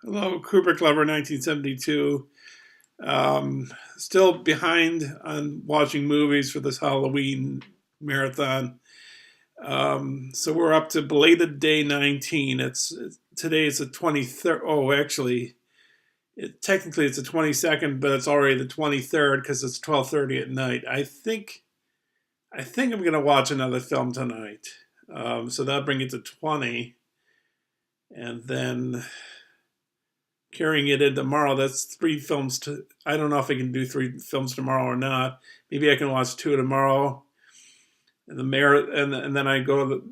Hello, Kubrick Lover 1972. Still behind on watching movies for this Halloween marathon. So we're up to Belated Day 19. Today is the 23rd. Oh, actually, technically it's the 22nd, but it's already the 23rd because it's 12:30 at night. I think I'm gonna watch another film tonight. So that'll bring it to 20, and then carrying it in tomorrow. That's three films to. I don't know if I can do three films tomorrow or not. Maybe I can watch two tomorrow, and and then I go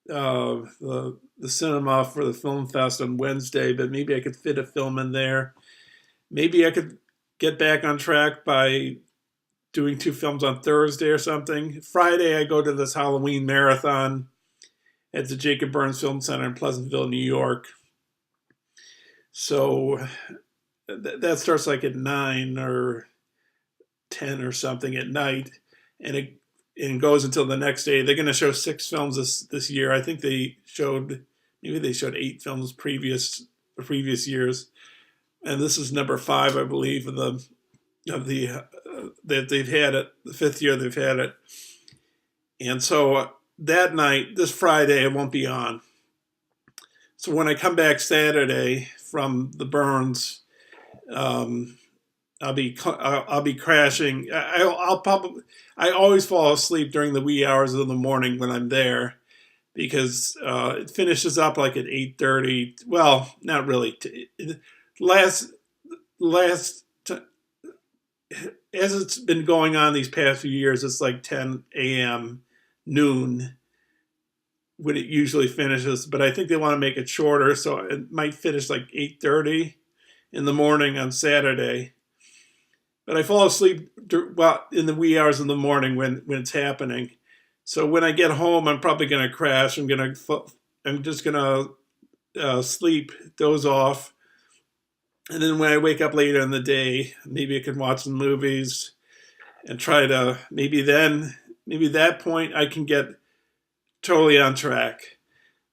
to the cinema for the film fest on Wednesday. But maybe I could fit a film in there. Maybe I could get back on track by doing two films on Thursday or something. Friday I go to this Halloween marathon at the Jacob Burns Film Center in Pleasantville, New York. So that starts like at 9 or 10 or something at night, and it goes until the next day. They're going to show six films this year. I think maybe they showed eight films previous years, and this is number five, I believe, of the that they've had it, the fifth year they've had it. And so that night, this Friday, it won't be on. So when I come back Saturday from the Burns, um, I'll be crashing. I'll probably I always fall asleep during the wee hours of the morning when I'm there because it finishes up like at 8:30. Well, not really. Last last as it's been going on these past few years, it's like 10 a.m. noon when it usually finishes. But I think they want to make it shorter, so it might finish like 8:30 in the morning on Saturday. But I fall asleep well in the wee hours of the morning when it's happening. So when I get home, I'm probably going to crash. I'm just going to sleep, doze off, and then when I wake up later in the day, maybe I can watch some movies and try to maybe that point I can get totally on track.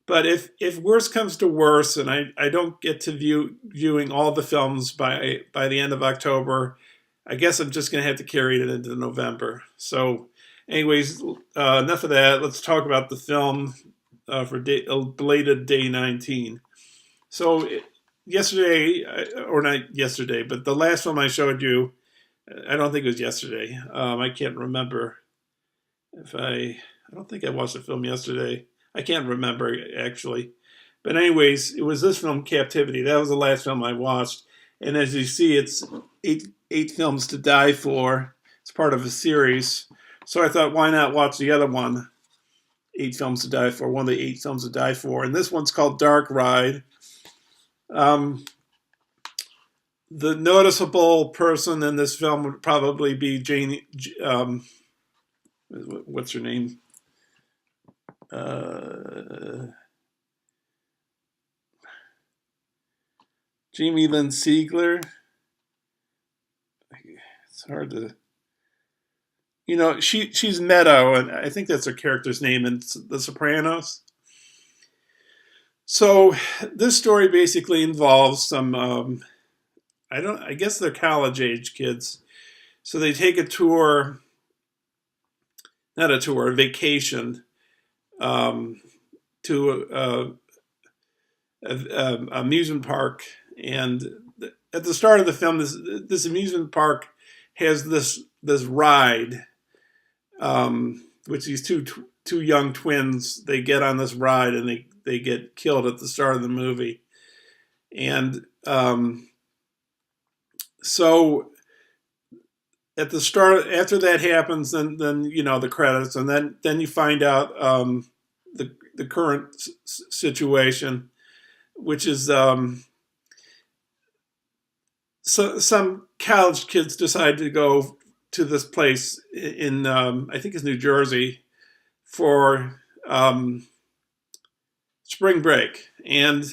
But if worse comes to worse, and I don't get to viewing all the films by the end of October, I guess I'm just going to have to carry it into November. So, anyways, enough of that. Let's talk about the film for Belated Day 19. So, yesterday, or not yesterday, but the last film I showed you, I don't think it was yesterday. I can't remember if I don't think I watched the film yesterday. I can't remember actually. But anyways, it was this film, Captivity. That was the last film I watched. And as you see, it's eight films to die for. It's part of a series. So I thought, why not watch the other one, Eight Films to Die For, one of the eight films to die for. And this one's called Dark Ride. Um, the noticeable person in this film would probably be Jane. What's her name? Uh, Jamie Lynn Siegler. It's hard to, she's Meadow, and I think that's her character's name in The Sopranos. So this story basically involves some, I guess they're college age kids. So they take a tour, not a tour, a vacation, um, to a amusement park, and at the start of the film, this amusement park has this ride, which these two young twins, they get on this ride and they get killed at the start of the movie, and so at the start, after that happens, then the credits, and then you find out the current situation, which is so some college kids decide to go to this place in I think it's New Jersey for spring break, and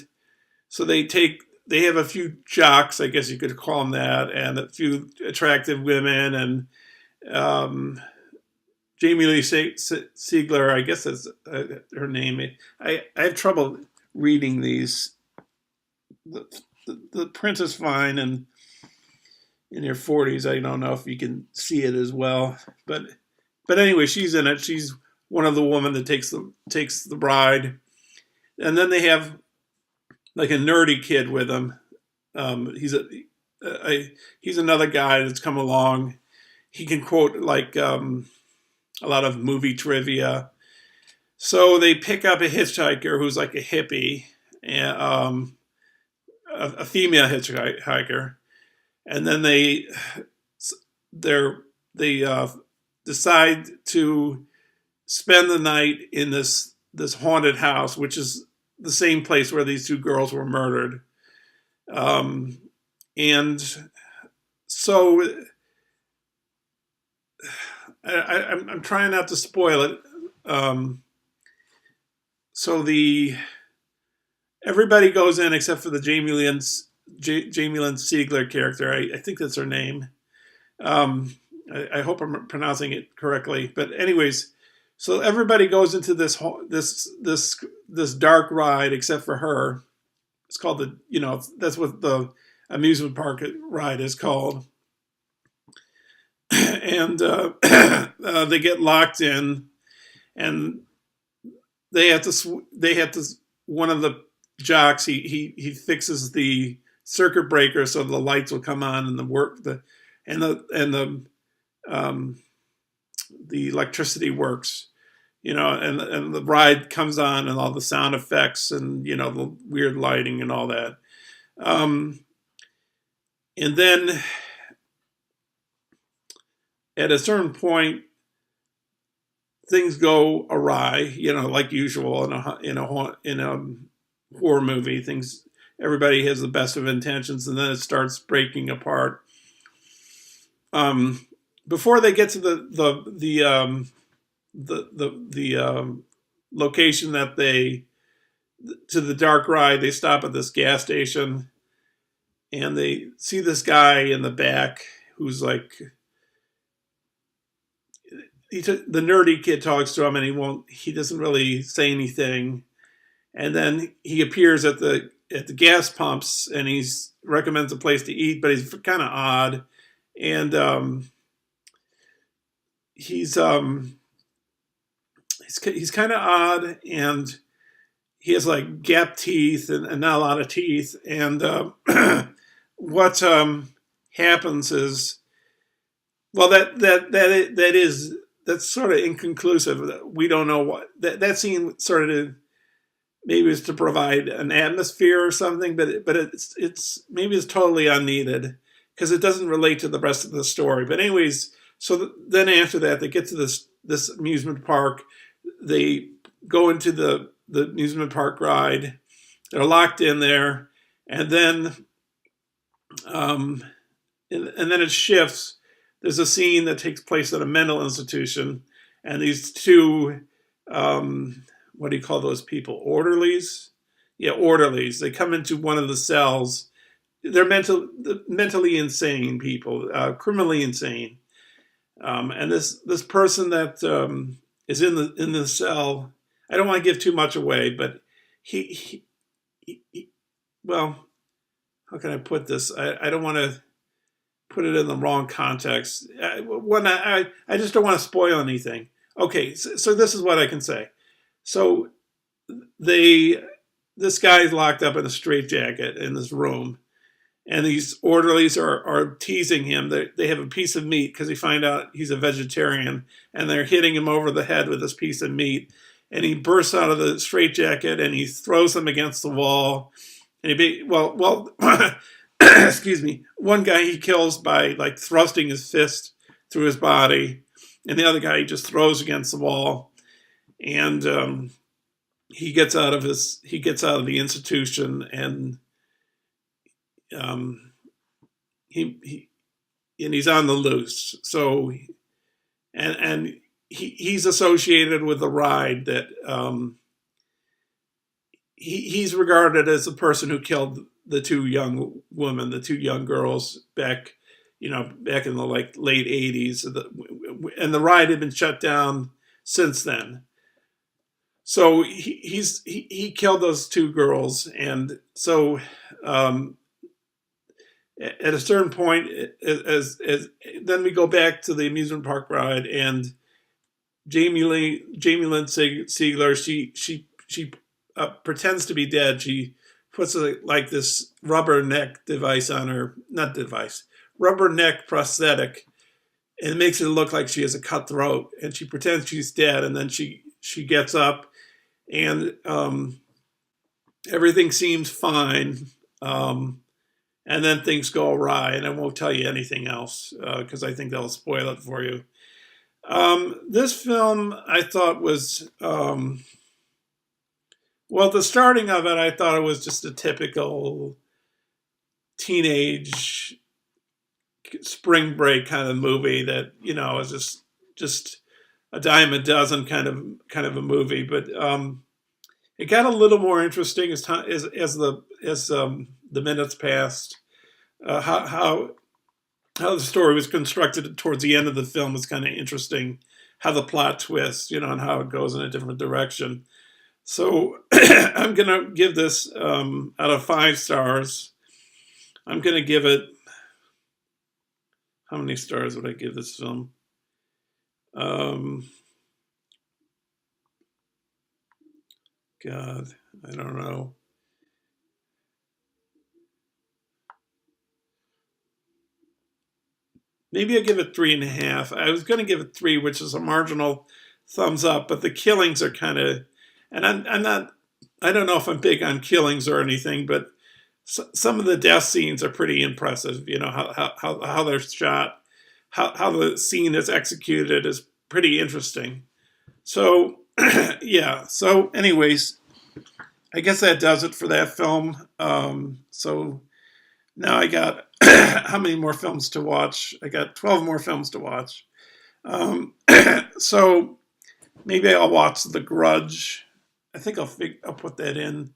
so they have a few jocks, I guess you could call them that, and a few attractive women, and Jamie Lee Siegler, I guess that's her name. I have trouble reading these the print is fine, and in your 40s, I don't know if you can see it as well, but anyway, she's in it. She's one of the women that takes the bride, and then they have like a nerdy kid with him. He's he's another guy that's come along. He can quote like a lot of movie trivia. So they pick up a hitchhiker who's like a hippie, and a female hitchhiker, and then they decide to spend the night in this haunted house, which is the same place where these two girls were murdered. And so I'm trying not to spoil it. So everybody goes in except for the Jamie Lynn Siegler character. I think that's her name. I hope I'm pronouncing it correctly. But anyways, so everybody goes into this dark ride except for her. It's called that's what the amusement park ride is called. And they get locked in, and they have to. One of the jocks he fixes the circuit breaker so the lights will come on and the electricity works, and the ride comes on and all the sound effects and the weird lighting and all that, and then at a certain point things go awry, like usual in a horror movie. Everybody has the best of intentions, and then it starts breaking apart. Before they get to the location to the dark ride, they stop at this gas station, and they see this guy in the back who's like. The nerdy kid talks to him, and he doesn't really say anything. And then he appears at the gas pumps, and he recommends a place to eat, but he's kind of odd. And he's kind of odd, and he has like gap teeth and not a lot of teeth. And what happens is, well, that's sort of inconclusive. We don't know what that scene sort of maybe is to provide an atmosphere or something, but it's maybe it's totally unneeded because it doesn't relate to the rest of the story. But anyways, so then after that, they get to this amusement park. They go into the amusement park ride. They're locked in there, and then and then it shifts. There's a scene that takes place at a mental institution, and these two, what do you call those people? Orderlies? Yeah, orderlies. They come into one of the cells. They're mentally insane people, criminally insane. And this person that is in the cell, I don't want to give too much away, but he well, how can I put this? I don't want to put it in the wrong context. I just don't want to spoil anything. Okay, so this is what I can say. So this guy's locked up in a straitjacket in this room, and these orderlies are teasing him. They have a piece of meat because they find out he's a vegetarian, and they're hitting him over the head with this piece of meat. And he bursts out of the straitjacket and he throws them against the wall. And excuse me. One guy he kills by like thrusting his fist through his body, and the other guy he just throws against the wall. And he gets out of the institution, and he's on the loose. So and he's associated with the ride that he's regarded as the person who killed the two young women, the two young girls back in the late 80s. And the ride had been shut down since then. So he killed those two girls. And so at a certain point, as then we go back to the amusement park ride, and Jamie Lynn Sigler, she pretends to be dead. She puts like this rubber neck device on her, not device, rubber neck prosthetic, and it makes it look like she has a cut throat, and she pretends she's dead, and then she gets up, and everything seems fine. And then things go awry, and I won't tell you anything else because I think that'll spoil it for you. This film I thought was, well, the starting of it, I thought it was just a typical teenage spring break kind of movie that, you know, is just a dime a dozen kind of a movie. But it got a little more interesting as time as the minutes passed. How the story was constructed towards the end of the film was kind of interesting. How the plot twists, you know, and how it goes in a different direction. So I'm gonna give this out of 5 stars. I'm gonna give it. How many stars would I give this film? God, I don't know. Maybe I give it 3.5. I was going to give it 3, which is a marginal thumbs up, but the killings are kind of, and I'm not, I don't know if I'm big on killings or anything, but some of the death scenes are pretty impressive. You know, how they're shot, how the scene is executed is pretty interesting. So, yeah. So, anyways, I guess that does it for that film. So now I got how many more films to watch? I got 12 more films to watch. So maybe I'll watch The Grudge. I think I'll put that in.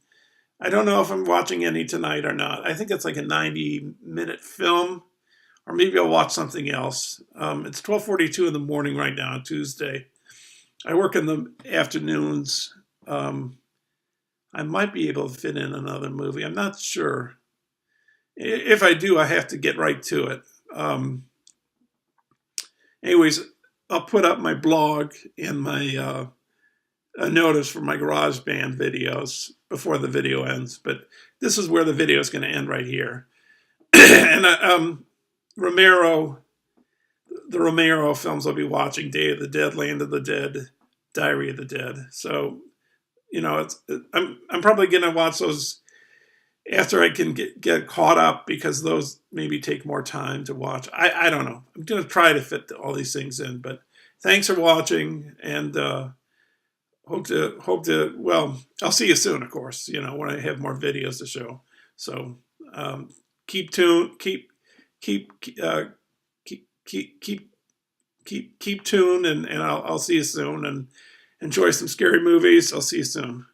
I don't know if I'm watching any tonight or not. I think it's like a 90-minute film, or maybe I'll watch something else. It's 12:42 in the morning right now on Tuesday. I work in the afternoons. I might be able to fit in another movie. I'm not sure. If I do, I have to get right to it. Anyways, I'll put up my blog and my a notice for my GarageBand videos before the video ends. But this is where the video is going to end right here. And Romero, the Romero films I'll be watching: Day of the Dead, Land of the Dead, Diary of the Dead. So, you know, I'm probably going to watch those after I can get caught up, because those maybe take more time to watch. I don't know. I'm going to try to fit all these things in. But thanks for watching, and hope to. Well, I'll see you soon, of course. You know, when I have more videos to show. So keep tuned. Keep tuned, and I'll see you soon. And enjoy some scary movies. I'll see you soon.